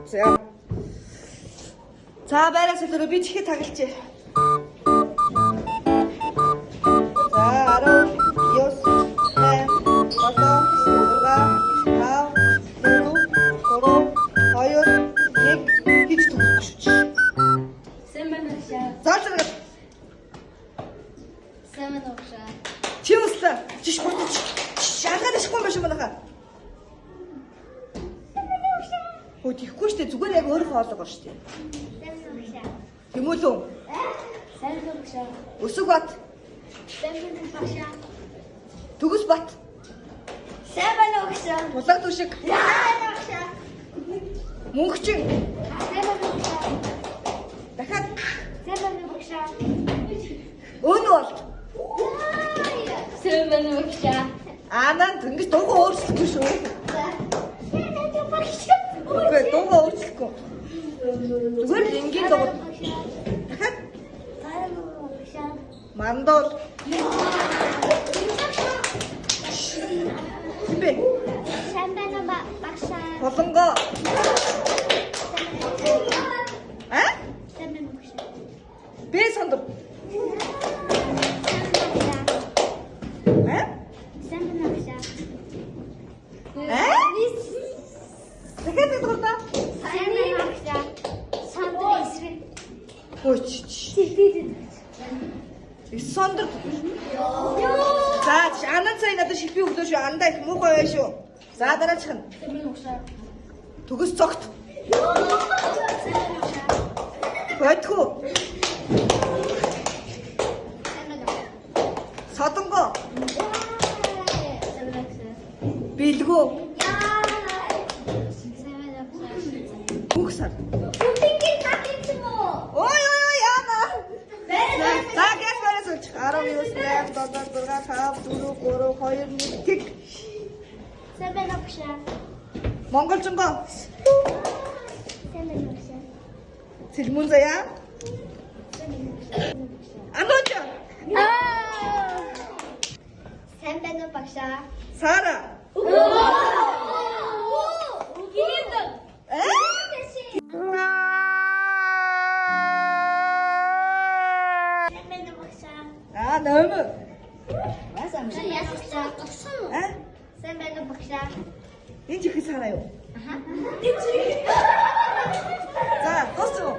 За. За байраас илүү би чихээ таглалчээ. За 10, 9, 8, 7, 6, 5, 4, 3, 2, 1 гэж төгсөж. Сайн байна уу? Заалцгаа. Сайн байна уу? Чи өстө. Чи шүтэж. Шагаад ихгүй юм шиг байна. Хөө тийхгүй штэ зүгээр яг өөр хоолойгоо штэ. Тэмүүл үү? Сайн байна уу? Өсөг бат. Сайн байна уу? Төгс бат. Сайн байна уу? Тулаад үшиг. Сайн байна уу? Мөнхчин. Сайн байна уу? Дахиад Сайн байна уу? өн бол. Сайн байна уу? Анаа ингэж дуугаа өөрчлөхгүй шүү. Үгүй дуугаа өөрчлөхгүй. Зүгээр энгийн дуу. Дахиад мандол. Бэ. Сайн байна уу? Багшаа. Болонго. А? Сайн байна уу? Бэ сондор. А? Сайн байна уу? А? Дахиад нэг дурта. Сайн байна уу? Сандрын эсрэг. Хөөч. Сондор. За анаа цай надад шилбий өглөө шүү. Андаа их муухай бай шүү. За дараачих нь. Сайн байна уу? Төгс цогт. Бодхоо. Содонго. Бэлгөө. Бүхсар. Ой яана. За гэх мэрээс үлч 19 8 7 6 5 4 3 2 1 тэг. Монголчонго. Сэлмүн заяа. Анууч. Сайн байна уу багшаа? Сара. А нөмө. Масам. А? Сайн байна уу багшаа? Энэ чихээ сараа юу? Аха. За, хосоо.